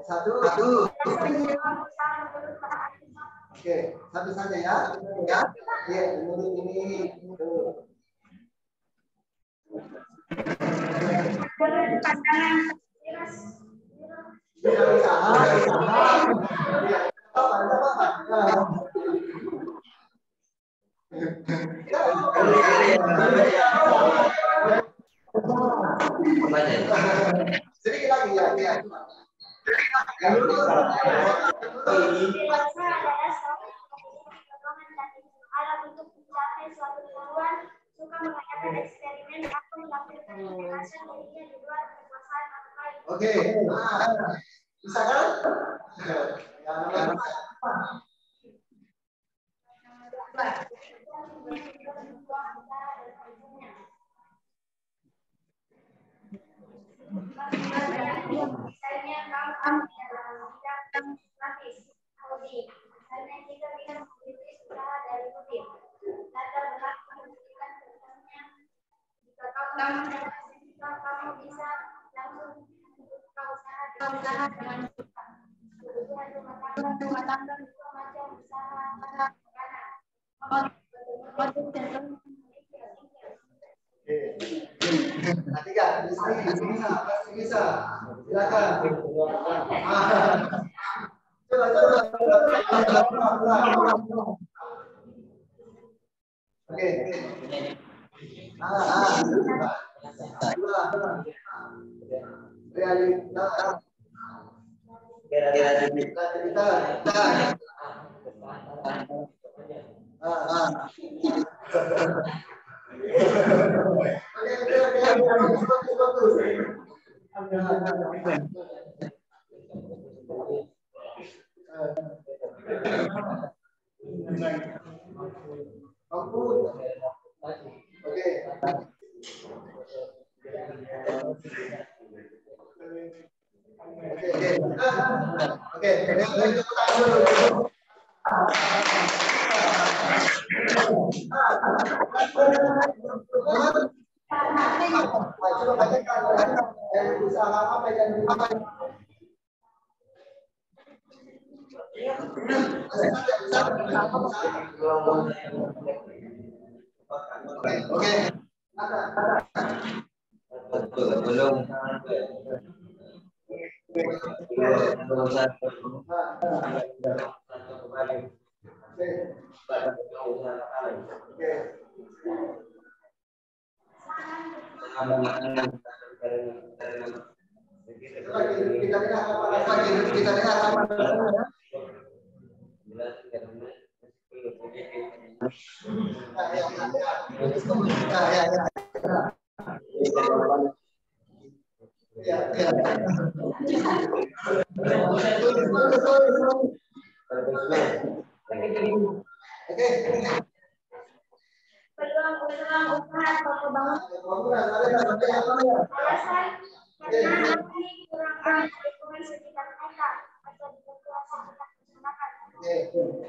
Satu. Oke, satu saja ya. Ya. Iya, menurut ini. Sedikit lagi ya. Alat untuk mencapai suatu tujuan, suka mengadakan eksperimen atau melakukan pemanasan dirinya di luar kekuasaan orang lain. Oke, bisa kan? Misalnya kamu dalam gratis, Audi. Misalnya kita bisa memiliki usaha dari rutin. Latar belakang pendidikan contohnya, jika kamu kamu bisa langsung membuka usaha dengan cepat. Kebutuhan rumah tangga macam usaha makanan. Tiga, bisa. Silakan. Oke.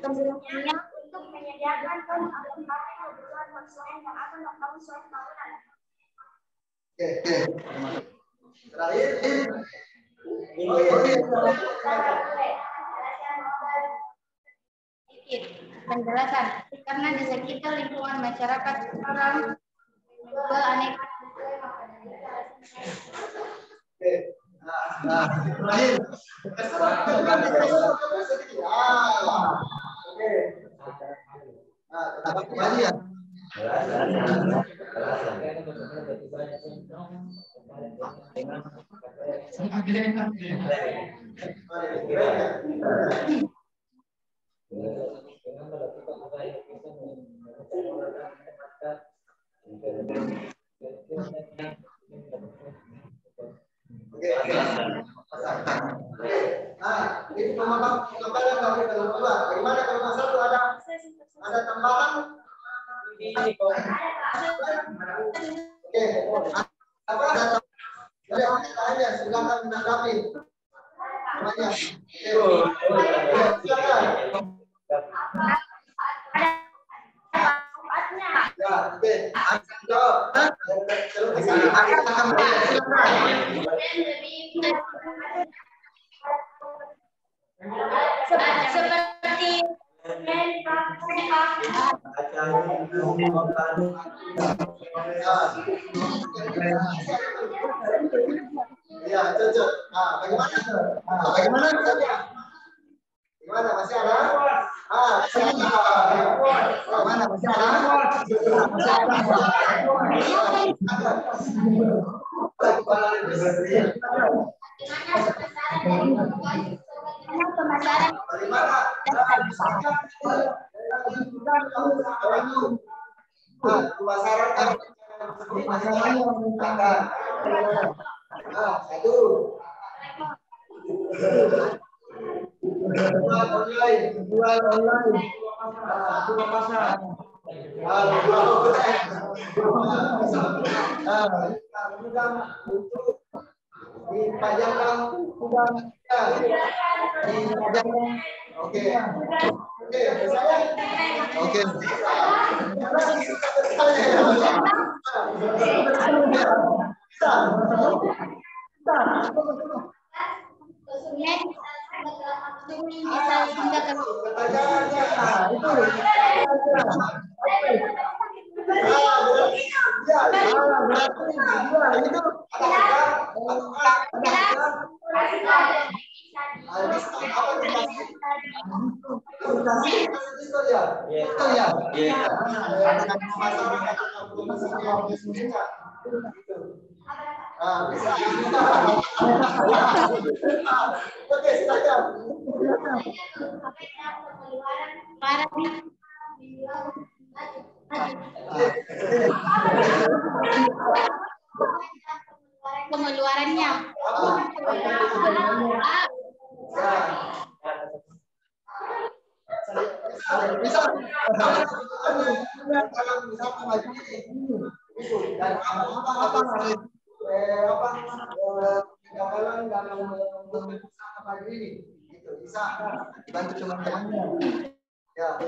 Sebelumnya untuk menyediakan tempat kebutuhan konsumen yang akan membangun suatu bangunan. Terakhir, penjelasan karena di sekitar lingkungan masyarakat orang beraneka. Terakhir. Kembali ya. Ini pengembangan dari kedua. Bagaimana kalau satu ada tambahan? Oke. Apa ada tanya silakan menanggapi. Namanya. Silakan. Ya, oke. Seperti ya, cocok. Bagaimana saja? Gimana masih ada? Masih ada. Gimana masih ada? Jual online. Dipajangkan oke. Pengeluarannya. pagi ini. Gitu, bisa bantu teman-temannya. Ya.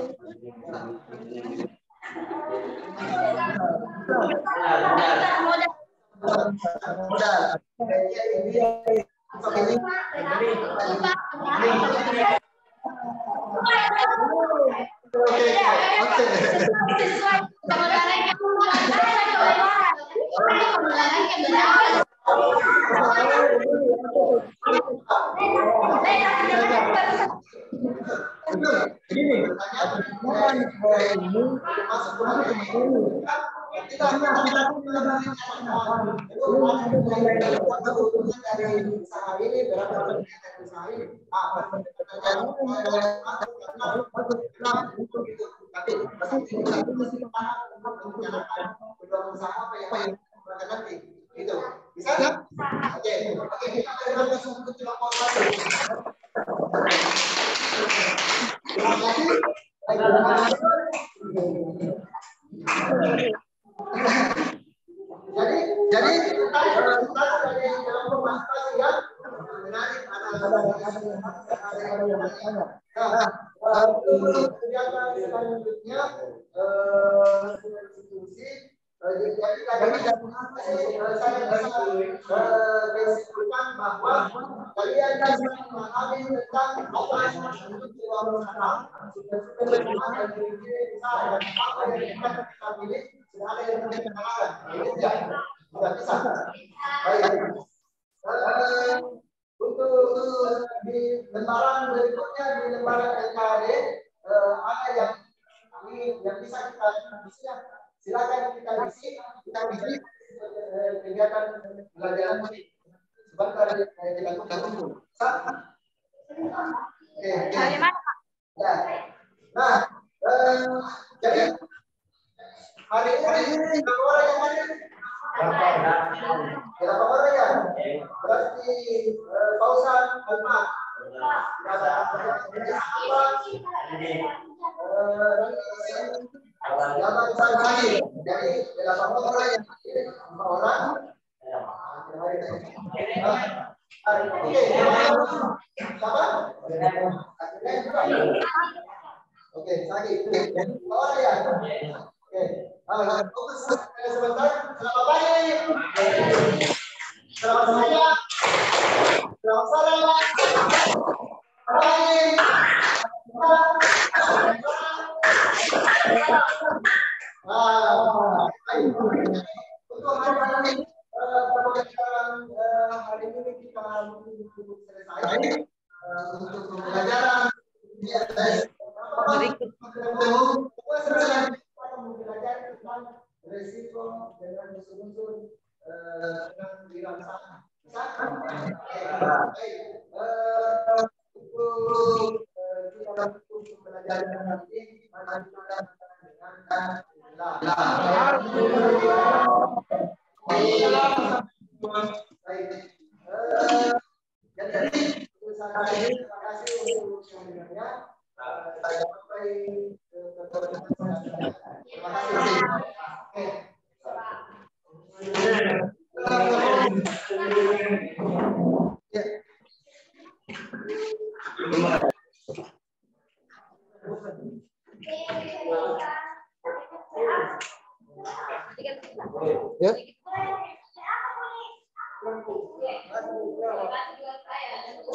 Untuk di lembaran berikutnya, di lembaran LKD ada yang bisa kita isi, silakan kita isi kegiatan pelajaran sebentar kita tunggu. Nah, jadi hari ini berapa orang yang hadir? Berapa orang ya? Berarti Fauzan Almat. Zaman Salmani. Jadi berapa orang yang hadir? 5 orang. Oke, siapa? Oke, lagi. Oh ya. Oke. Fokus sebentar. Selamat pagi. Selamat siang. Selamat sore. Untuk hari ini pembelajaran hari ini kita selesai untuk pembelajaran belajar tentang resiko dengan unsur-unsur dengan dirasakan. Untuk belajar nanti jadi terima kasih untuk semuanya. Saya sampai terima kasih. Ya.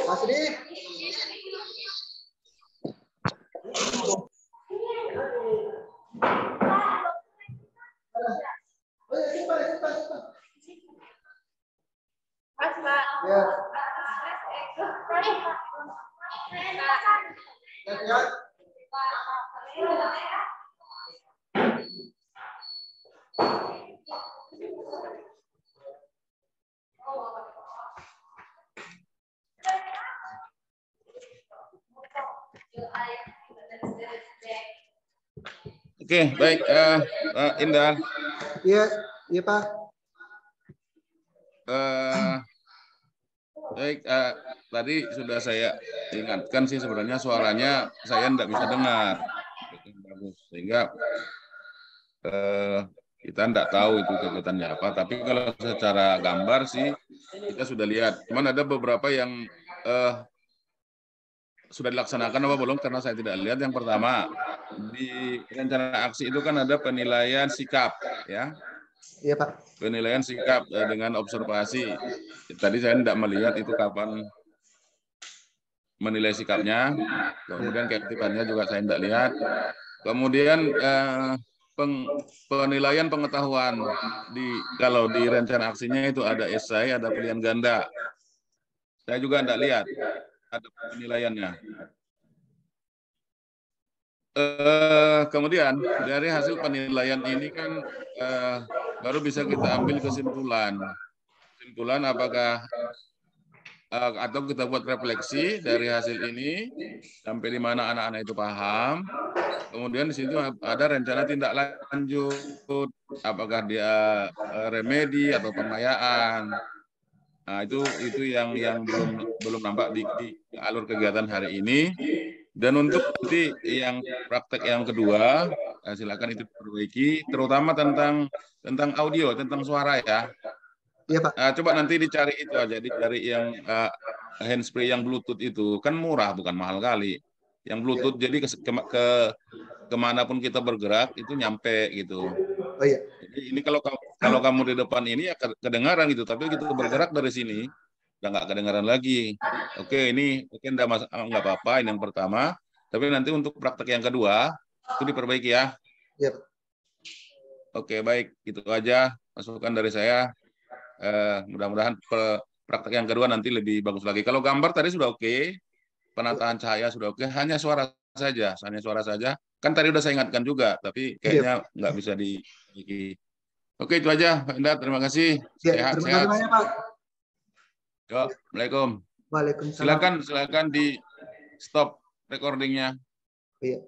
Mas Adi. Ya. Oke, baik, Indah. Iya, iya Pak. Baik, tadi sudah saya ingatkan sih sebenarnya suaranya saya tidak bisa dengar, sehingga kita tidak tahu itu kegiatannya apa. Tapi kalau secara gambar sih kita sudah lihat. Cuman ada beberapa yang sudah dilaksanakan apa belum? Karena saya tidak lihat. Yang pertama, di rencana aksi itu kan ada penilaian sikap, ya. Iya Pak. Penilaian sikap dengan observasi. Tadi saya tidak melihat itu kapan menilai sikapnya. Kemudian keaktifannya juga saya tidak lihat. Kemudian penilaian pengetahuan kalau di rencana aksinya itu ada esai, ada pilihan ganda. Saya juga tidak lihat ada penilaiannya. Kemudian dari hasil penilaian ini kan baru bisa kita ambil kesimpulan apakah atau kita buat refleksi dari hasil ini sampai di mana anak-anak itu paham. Kemudian di situ ada rencana tindak lanjut, apakah dia remedi atau pengayaan. Nah, itu yang belum nampak di alur kegiatan hari ini. Dan untuk nanti yang praktek yang kedua, silakan itu diperbaiki, terutama tentang audio, tentang suara ya. Iya Pak. Coba nanti dicari itu aja, dicari yang handsfree yang Bluetooth itu kan murah, bukan mahal kali. Yang Bluetooth jadi kemanapun kita bergerak itu nyampe gitu. Oh iya. Jadi ini kalau kamu di depan ini ya kedengaran gitu, tapi kita bergerak dari sini udah nggak kedengaran lagi. Oke, ini mungkin nggak apa-apa, ini yang pertama. Tapi nanti untuk praktek yang kedua itu diperbaiki ya. Iya. Oke, baik, itu aja masukan dari saya. Mudah-mudahan praktek yang kedua nanti lebih bagus lagi. Kalau gambar tadi sudah oke, penataan cahaya sudah oke, hanya suara saja. Kan tadi udah saya ingatkan juga, tapi kayaknya nggak bisa diperbaiki. Oke, itu aja, Pak Endar. Terima kasih. Ya, terima kasih banyak, Pak. Yo, Assalamualaikum. Waalaikumsalam. Silakan di stop recordingnya. Iya.